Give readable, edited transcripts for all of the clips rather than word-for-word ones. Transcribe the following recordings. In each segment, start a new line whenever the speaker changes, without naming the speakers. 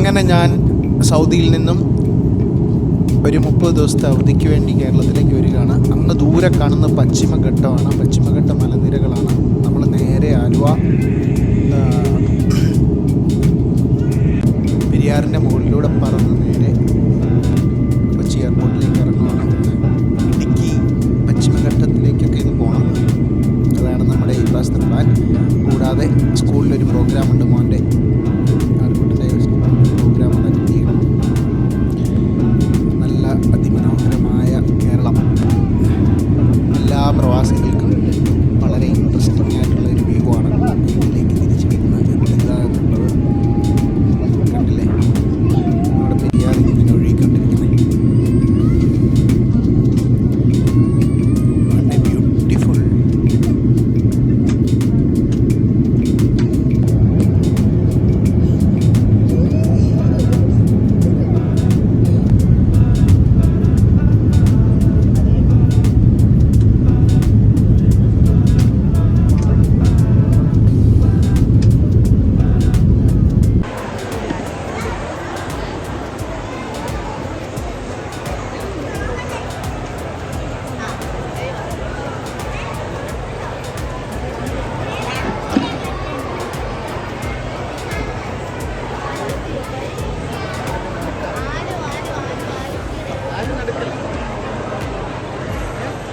അങ്ങനെ ഞാൻ സൗദിയിൽ നിന്നും ഒരു 30 ദിവസത്തെ അവധിക്ക് വേണ്ടി കേരളത്തിലേക്ക് വരികയാണ്. അങ്ങ് ദൂരെ കാണുന്ന പശ്ചിമഘട്ടമാണ്, പശ്ചിമഘട്ട മലനിരകളാണ്. നമ്മൾ നേരെ ആലുവ പെരിയാറിൻ്റെ മുകളിലൂടെ പറന്ന് നേരെ കൊച്ചി എയർപോർട്ടിലേക്ക് ഇറങ്ങുകയാണ്. ഇടുക്കി പശ്ചിമഘട്ടത്തിലേക്കൊക്കെ ഇത് പോകണം. അതാണ് നമ്മുടെ ഈ പ്രാവശ്യത്തെ പ്ലാൻ. കൂടാതെ സ്കൂളിലൊരു പ്രോഗ്രാമുണ്ട്, മോൻ്റെ പ്രോഗ്രാം അറ്റൻഡ് ചെയ്യണം. നല്ല അതിമനോഹരമായ കേരളം എല്ലാ പ്രവാസികൾക്കും വളരെ ഇൻട്രസ്റ്റിംഗ് ആയിട്ടുള്ള ഒരു വ്യൂ ആണ്. വീട്ടിലേക്ക് തിരിച്ചു വരുന്നത് എന്താണെന്നുള്ളത് കണ്ടില്ലേ, നമ്മുടെ പെരിയാർ ഇങ്ങനെ ഒഴുകിക്കൊണ്ടിരിക്കുന്നത്. വളരെ ബ്യൂട്ടിഫുൾ.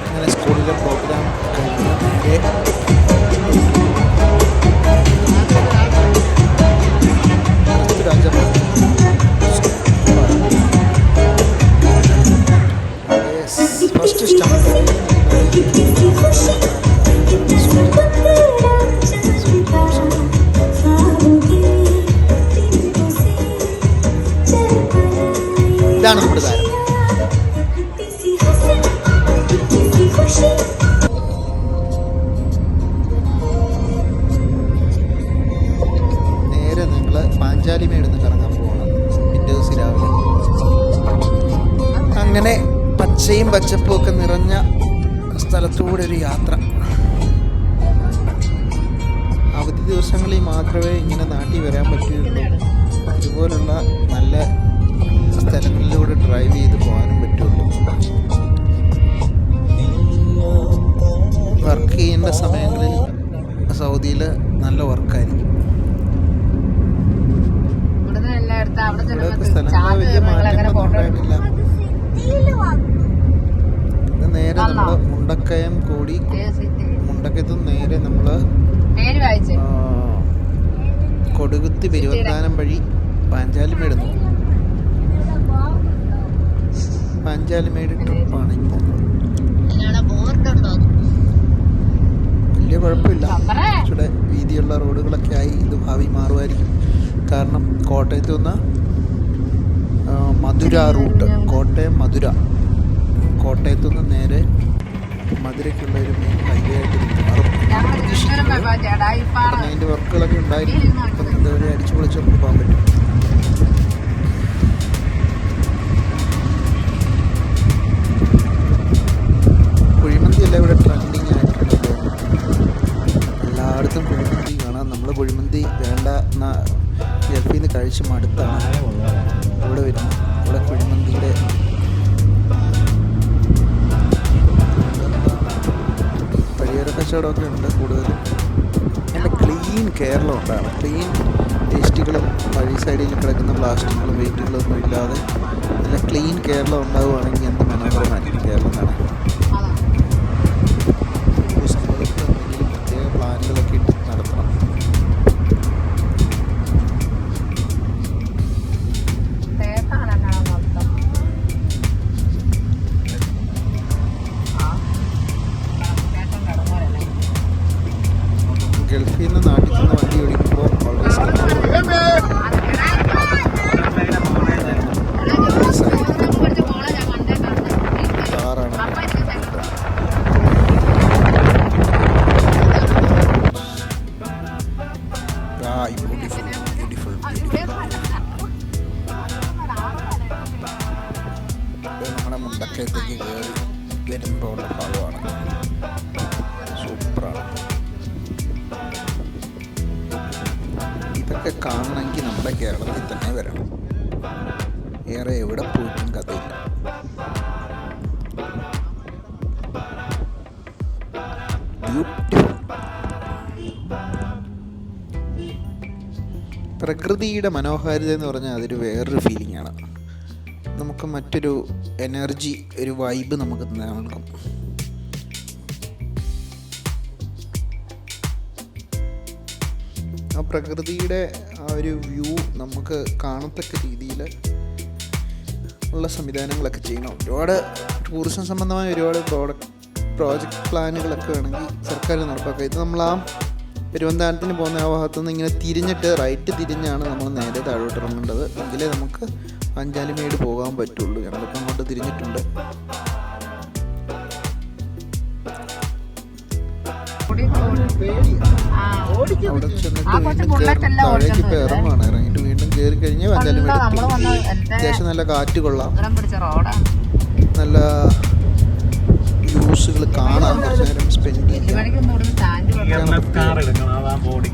അങ്ങനെ സ്കൂളിലെ പ്രോഗ്രാം കഴിഞ്ഞ് ഫസ്റ്റ് സ്റ്റാൻഡ് ഇതാണ് നമ്മുടെ താരം. നേരെ നിങ്ങൾ പാഞ്ചാലിമേട് നിന്ന് കറങ്ങാൻ പോകണം പിറ്റേ ദിവസം രാവിലെ. അങ്ങനെ പച്ചയും പച്ചപ്പും ഒക്കെ നിറഞ്ഞ സ്ഥലത്തൂടെ ഒരു യാത്ര. അവധി ദിവസങ്ങളിൽ മാത്രമേ ഇങ്ങനെ നാട്ടിൽ വരാൻ പറ്റുകയുള്ളൂ. ഇതുപോലുള്ള നല്ല സ്ഥലങ്ങളിലൂടെ ഡ്രൈവ് ചെയ്ത് പോകാനും പറ്റുള്ളൂ. വർക്ക് ചെയ്യേണ്ട സമയങ്ങളിൽ സൗദിയിൽ നല്ല വർക്കായിരിക്കും. സ്ഥലങ്ങൾ വലിയ മാറ്റങ്ങളൊന്നും ഉണ്ടായിട്ടില്ല. ഇത് നേരെ നമ്മൾ മുണ്ടക്കയം കൂടി, മുണ്ടക്കയത്ത് നേരെ നമ്മൾ കൊടുകുത്തി പെരുവന്താനം വഴി പാഞ്ചാലിമേട് പോകും. പാഞ്ചാലിമേട് ട്രിപ്പാണ് ഇപ്പോൾ. വലിയ കുഴപ്പമില്ല, കുറച്ചുകൂടെ വീതിയുള്ള റോഡുകളൊക്കെ ആയി ഇത് ഭാവി മാറുമായിരിക്കും. കാരണം കോട്ടയത്ത് നിന്ന് മധുര റൂട്ട്, കോട്ടയം മധുര, കോട്ടയത്തു നിന്ന് നേരെ മധുരയ്ക്കുള്ള ഒരു മെയിൻ ഹൈവേ ആയിട്ട് മാറും. അതിൻ്റെ വർക്കുകളൊക്കെ ഉണ്ടായിരിക്കും. അപ്പം ഇതുവരെ അടിച്ചു പൊളിച്ചൊക്കെ പോകാൻ പറ്റും. കുഴിമന്തി അല്ല ഇവിടെ ട്രെൻഡിങ് ആയിട്ടുണ്ടല്ലോ. എല്ലായിടത്തും കുഴിമന്തി കാണാം. നമ്മൾ കുഴിമന്തി വേണ്ട ഗൾഫിൽ നിന്ന് കഴിച്ച് മടുത്താണ് ഇവിടെ വരുന്നത്. ഇവിടെ കുഴിമന്തിയുടെ പരിഹാര കച്ചവടമൊക്കെ ഉണ്ട് കൂടുതലും. നല്ല ക്ലീൻ കേരളം ഉണ്ടാണ്. ക്ലീൻ വേസ്റ്റുകളും വഴി സൈഡിൽ കിടക്കുന്ന പ്ലാസ്റ്റിക്കുകളും വെയിറ്റുകളൊന്നും ഇല്ലാതെ നല്ല ക്ലീൻ കേരളം ഉണ്ടാവുകയാണെങ്കിൽ എന്ത് മനോഹരമായിരിക്കും കേരളം കാണാൻ. സംഭവത്തിൽ എന്തെങ്കിലും പ്രത്യേക പ്ലാനുകളൊക്കെ ഇട്ട് നടത്തണം. ഗൾഫിൽ നിന്ന് നാട്ടിൽ നിന്ന് വണ്ടി ഓടിക്കുമ്പോൾ ഓൾവേസ് കാറാണ്. ബ്യൂട്ടിഫുൾ ബ്യൂട്ടിഫുൾ നമ്മുടെ മുണ്ടക്കയത്തേക്ക് കയറി വരുമ്പോൾ ഉള്ള ഭാഗമാണ്. സൂപ്പറാണ്. ഇതൊക്കെ കാണണമെങ്കിൽ നമ്മുടെ കേരളത്തിൽ തന്നെ വരണം. വേറെ എവിടെ പോയിട്ടും കഥയില്ല. ബ്യൂട്ടിഫുൾ. പ്രകൃതിയുടെ മനോഹാരിത എന്ന് പറഞ്ഞാൽ അതൊരു വേറൊരു ഫീലിംഗ് ആണ്. നമുക്ക് മറ്റൊരു എനർജി, ഒരു വൈബ് നമുക്ക് നൽകും. ആ പ്രകൃതിയുടെ ആ ഒരു വ്യൂ നമുക്ക് കാണത്തക്ക രീതിയിൽ ഉള്ള സംവിധാനങ്ങളൊക്കെ ചെയ്യണം. ഒരുപാട് ടൂറിസം സംബന്ധമായ ഒരുപാട് പ്രോജക്റ്റ് പ്ലാനുകളൊക്കെ വേണമെങ്കിൽ സർക്കാർ നടപ്പാക്കുക. ഇത് നമ്മൾ ആ പെരുവന്താനത്തിന് പോകുന്ന ആ ഭാഗത്തുനിന്ന് ഇങ്ങനെ തിരിഞ്ഞിട്ട് റൈറ്റ് തിരിഞ്ഞാണ് നമ്മൾ നേരെ താഴോട്ട് ഇറങ്ങേണ്ടത്. എങ്കിലേ നമുക്ക് പാഞ്ചാലിമേട് പോകാൻ പറ്റുള്ളൂ. ഞങ്ങളിപ്പോൾ അങ്ങോട്ട് തിരിഞ്ഞിട്ടുണ്ട്. അവിടെ ചെന്നിട്ട് വീണ്ടും താഴേക്ക് ഇപ്പോൾ ഇറങ്ങുവാണ്. ഇറങ്ങിയിട്ട് വീണ്ടും കയറി കഴിഞ്ഞാൽ പാഞ്ചാലിമേട്. അത്യാവശ്യം നല്ല കാറ്റ് കൊള്ളാം, നല്ല വ്യൂസുകൾ കാണാൻ, കുറച്ച് നേരം സ്പെൻഡ് ചെയ്യാം.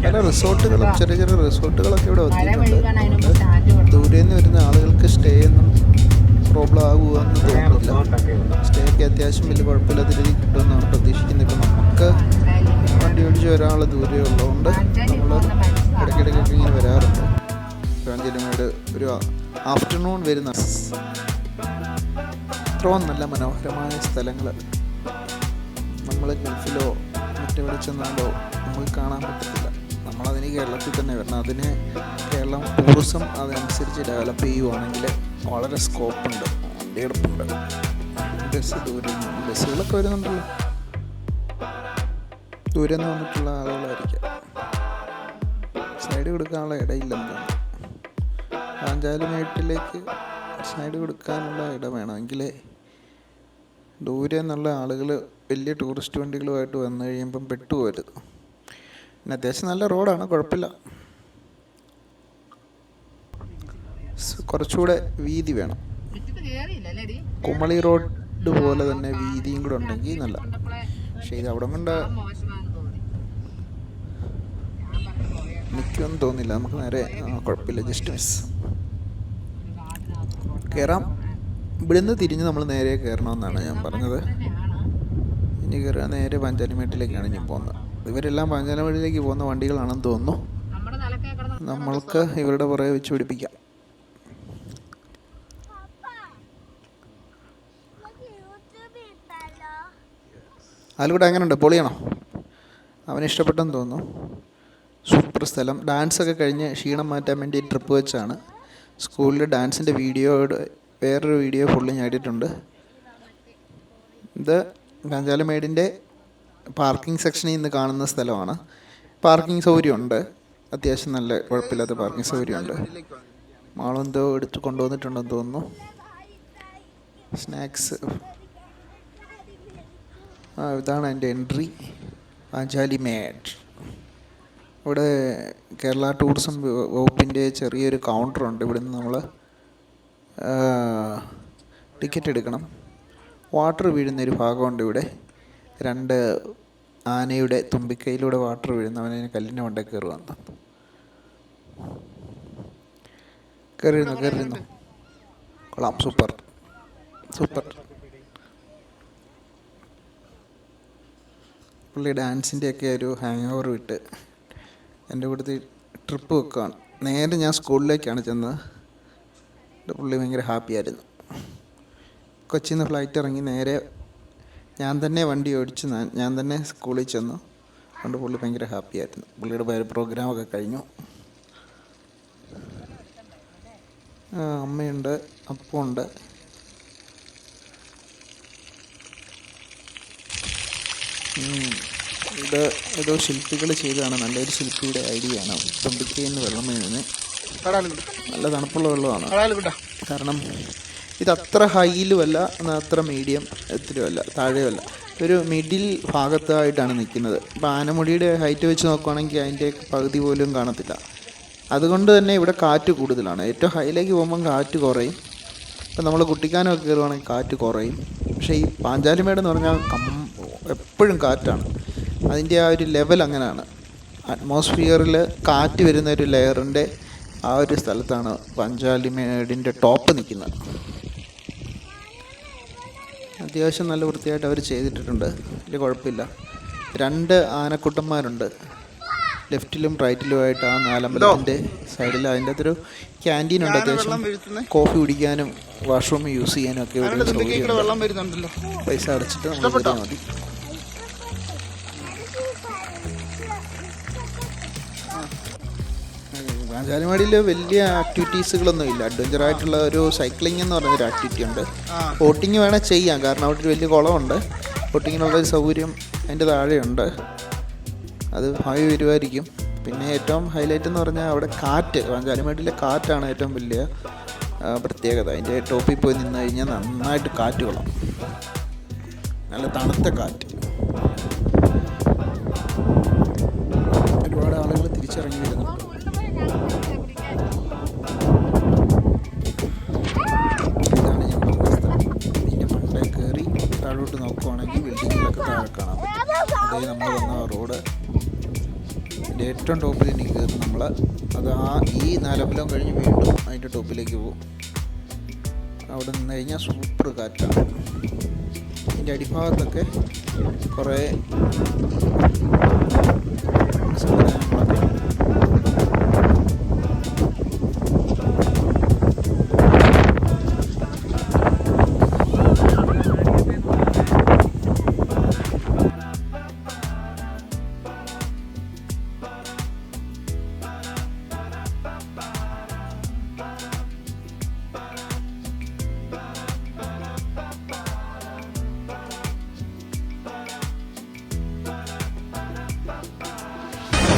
പല റിസോർട്ടുകളും ചെറിയ ചെറിയ റിസോർട്ടുകളൊക്കെ ഇവിടെ വന്നിട്ടുണ്ട്. ദൂരെ നിന്ന് വരുന്ന ആളുകൾക്ക് സ്റ്റേ ഒന്നും പ്രോബ്ലം ആകുമെന്ന് തോന്നുന്നില്ല. സ്റ്റേ ഒക്കെ അത്യാവശ്യം വലിയ കുഴപ്പമില്ലാത്ത രീതിയിൽ കിട്ടുമെന്നാണ് പ്രതീക്ഷിക്കുന്നത്. ഇപ്പം നമുക്ക് വണ്ടി ഓടിച്ച് ഒരാൾ ദൂരെ ഉള്ളതുകൊണ്ട് നമ്മൾ ഇടയ്ക്കിടയ്ക്കൊക്കെ ഇങ്ങനെ വരാറുണ്ട്. പാഞ്ചാലിമേട് ഒരു ആഫ്റ്റർനൂൺ വരുന്ന ഇത്രയും നല്ല മനോഹരമായ സ്ഥലങ്ങൾ നമ്മൾ ഗൾഫിലോ മറ്റെവിടെ ചെന്നാലോ നമുക്ക് കാണാൻ പറ്റത്തില്ല. നമ്മളതിന് കേരളത്തിൽ തന്നെ വരണം. അതിന് കേരളം ടൂറിസം അതനുസരിച്ച് ഡെവലപ്പ് ചെയ്യുവാണെങ്കിൽ വളരെ സ്കോപ്പുണ്ട്, വണ്ടിയെടുപ്പുണ്ട്. ബസ്സുകളൊക്കെ വരുന്നുണ്ടല്ലോ, ദൂരെ നിന്ന് വന്നിട്ടുള്ള ആളുകളായിരിക്കാം. സൈഡ് കൊടുക്കാനുള്ള ഇടയില്ലെന്ന് തോന്നുന്നു. പാഞ്ചാലിമേട്ടിലേക്ക് സൈഡ് കൊടുക്കാനുള്ള ഇടം വേണമെങ്കിലേ ദൂരെ നിന്നുള്ള ആളുകൾ വലിയ ടൂറിസ്റ്റ് വണ്ടികളുമായിട്ട് വന്നു കഴിയുമ്പം പെട്ടുപോരുത്. പിന്നെ അത്യാവശ്യം നല്ല റോഡാണ്, കുഴപ്പമില്ല. കുറച്ചുകൂടെ വീതി വേണം. കുമളി റോഡ് പോലെ തന്നെ വീതിയും കൂടെ ഉണ്ടെങ്കിൽ നല്ല. പക്ഷേ ഇത് അവിടെ കൊണ്ട് നിൽക്കുമെന്ന് തോന്നില്ല. നമുക്ക് നേരെ കുഴപ്പമില്ല, ജസ്റ്റ് മിസ് കയറാം. ഇവിടുന്ന് തിരിഞ്ഞ് നമ്മൾ നേരെ കയറണമെന്നാണ് ഞാൻ പറഞ്ഞത്. ഇനി കയറുക നേരെ പാഞ്ചാലിമേട്ടിലേക്കാണ് ഇനി പോകുന്നത്. ഇവരെല്ലാം പാഞ്ചാലിമേട്ടിലേക്ക് പോകുന്ന വണ്ടികളാണെന്ന് തോന്നുന്നു. നമ്മൾക്ക് ഇവരുടെ പുറകെ വെച്ച് പിടിപ്പിക്കാം. ആലുകുട്ട എങ്ങനെയുണ്ട്? പൊളിയാണോ? അവന് ഇഷ്ടപ്പെട്ടെന്ന് തോന്നുന്നു. സൂപ്പർ സ്ഥലം. ഡാൻസൊക്കെ കഴിഞ്ഞ് ക്ഷീണം മാറ്റാൻ വേണ്ടി ട്രിപ്പ് വെച്ചാണ്. സ്കൂളിൽ ഡാൻസിൻ്റെ വീഡിയോയുടെ വേറൊരു വീഡിയോ ഫുള്ള് ഞാടിയിട്ടുണ്ട്. ഇത് പാഞ്ചാലിമേടിൻ്റെ പാർക്കിംഗ് സെക്ഷനിൽ നിന്ന് കാണുന്ന സ്ഥലമാണ്. പാർക്കിംഗ് സൗകര്യമുണ്ട്, അത്യാവശ്യം നല്ല കുഴപ്പമില്ലാത്ത പാർക്കിംഗ് സൗകര്യമുണ്ട്. മാളെന്തോ എടുത്ത് കൊണ്ടുവന്നിട്ടുണ്ടെന്ന് തോന്നുന്നു. സ്നാക്സ്. ഇതാണ് എൻ്റെ എൻട്രി, പാഞ്ചാലിമേട്. ഇവിടെ കേരള ടൂറിസം വകുപ്പിൻ്റെ ചെറിയൊരു കൗണ്ടറുണ്ട്. ഇവിടെ നിന്ന് നമ്മൾ ടിക്കറ്റ് എടുക്കണം. വാട്ടർ വീഴുന്നൊരു ഭാഗമുണ്ട് ഇവിടെ. 2 ആനയുടെ തുമ്പിക്കൈയിലൂടെ വാട്ടർ വീഴുന്ന, അവനെ കല്ലിൻ്റെ മണ്ടേ കയറുവാന്ന്. കയറിയിരുന്നു. കൊള്ളാം, സൂപ്പർ. പുള്ളി ഡാൻസിൻ്റെയൊക്കെ ഒരു ഹാങ് ഓവർ വിട്ട് എൻ്റെ കൂട്ടത്തിൽ ട്രിപ്പ് വെക്കുകയാണ്. നേരെ ഞാൻ സ്കൂളിലേക്കാണ് ചെന്നത്. പുള്ളി ഭയങ്കര ഹാപ്പിയായിരുന്നു. കൊച്ചിയിൽ നിന്ന് ഫ്ലൈറ്റ് ഇറങ്ങി നേരെ ഞാൻ തന്നെ വണ്ടി ഓടിച്ച് ഞാൻ തന്നെ സ്കൂളിൽ ചെന്നു. അതുകൊണ്ട് പുള്ളി ഭയങ്കര ഹാപ്പിയായിരുന്നു. പുള്ളിയുടെ പ്രോഗ്രാമൊക്കെ കഴിഞ്ഞു. അമ്മയുണ്ട്, അപ്പമുണ്ട്. ഇത് ഏതോ ശില്പികൾ ചെയ്തതാണ്. നല്ലൊരു ശില്പിയുടെ ഐഡിയ ആണ്. തുമ്പിക്കയിൽ നിന്ന് വെള്ളം വീഴുന്നത് നല്ല തണുപ്പുള്ള വെള്ളമാണ്. കാരണം ഇത് അത്ര ഹൈയിലുമല്ല, എന്നാൽ അത്ര മീഡിയം എത്തിലുമല്ല, താഴെയുമല്ല. ഒരു മിഡിൽ ഭാഗത്തായിട്ടാണ് നിൽക്കുന്നത്. ഇപ്പോൾ ആനമുടിയുടെ ഹൈറ്റ് വെച്ച് നോക്കുകയാണെങ്കിൽ അതിൻ്റെ പകുതി പോലും കാണത്തില്ല. അതുകൊണ്ട് തന്നെ ഇവിടെ കാറ്റ് കൂടുതലാണ്. ഏറ്റവും ഹൈയിലേക്ക് പോകുമ്പം കാറ്റ് കുറയും. ഇപ്പം നമ്മൾ കുട്ടിക്കാനമൊക്കെ കയറുവാണെങ്കിൽ കാറ്റ് കുറയും. പക്ഷേ ഈ പാഞ്ചാലിമേട് എന്ന് പറഞ്ഞാൽ എപ്പോഴും കാറ്റാണ്. അതിൻ്റെ ആ ഒരു ലെവൽ അങ്ങനെയാണ്. അറ്റ്മോസ്ഫിയറിൽ കാറ്റ് വരുന്ന ഒരു ലെയറിൻ്റെ ആ ഒരു സ്ഥലത്താണ് പാഞ്ചാലിമേടിൻ്റെ ടോപ്പ് നിൽക്കുന്നത്. അത്യാവശ്യം നല്ല വൃത്തിയായിട്ട് അവർ ചെയ്തിട്ടിട്ടുണ്ട്, വലിയ കുഴപ്പമില്ല. 2 ആനക്കുട്ടന്മാരുണ്ട് ലെഫ്റ്റിലും റൈറ്റിലുമായിട്ട്. ആ നാലമ്പലത്തിൻ്റെ സൈഡിൽ അതിൻ്റെ അകത്തൊരു ക്യാൻറ്റീൻ ഉണ്ട്. അത്യാവശ്യം കോഫി കുടിക്കാനും വാഷ്റൂം യൂസ് ചെയ്യാനും ഒക്കെ ഒരു സൗകര്യം. പൈസ അടച്ചിട്ട് നമ്മൾ കയറിയാൽ മതി. പാഞ്ചാലിമേടിൽ വലിയ ആക്ടിവിറ്റീസുകളൊന്നും ഇല്ല. അഡ്വഞ്ചറായിട്ടുള്ള ഒരു സൈക്ലിംഗ് എന്ന് പറഞ്ഞൊരു ആക്ടിവിറ്റി ഉണ്ട്. ബോട്ടിങ് വേണേൽ ചെയ്യാം, കാരണം അവിടെ ഒരു വലിയ കുളമുണ്ട്. ബോട്ടിങ്ങിനുള്ളൊരു സൗകര്യം അതിൻ്റെ താഴെയുണ്ട്. അത് ഭാവി വരുമായിരിക്കും. പിന്നെ ഏറ്റവും ഹൈലൈറ്റ് എന്ന് പറഞ്ഞാൽ അവിടെ കാറ്റ്, പാഞ്ചാലിമേടിലെ കാറ്റാണ് ഏറ്റവും വലിയ പ്രത്യേകത. അതിൻ്റെ ടോപ്പിൽ പോയി നിന്ന് കഴിഞ്ഞാൽ നന്നായിട്ട് കാറ്റ് കൊള്ളാം, നല്ല തണുത്ത കാറ്റ്. ഒരുപാട് ആളുകൾ തിരിച്ചിറങ്ങി വരുന്നുണ്ട്. ഇതാണ് ഞാൻ പറഞ്ഞ സ്ഥലം. ഇതിൻ്റെ മണ്ടേ കയറി താഴോട്ട് നോക്കുവാണെങ്കിൽ ബിൽഡിങ്ങിലൊക്കെ താഴെ കാണാൻ പറ്റും. അതേ നമ്മൾ വന്ന റോഡ് അതിൻ്റെ ഏറ്റവും ടോപ്പിൽ എനിക്ക് കയറി നമ്മൾ അത് ഈ നാലമ്പലം കഴിഞ്ഞ് വീണ്ടും അതിൻ്റെ ടോപ്പിലേക്ക് പോകും. അവിടെ നിന്ന് കഴിഞ്ഞാൽ സൂപ്പർ കാറ്റാണ്. ഇതിൻ്റെ അടിഭാഗത്തൊക്കെ കുറേ സംവിധാനങ്ങളൊക്കെ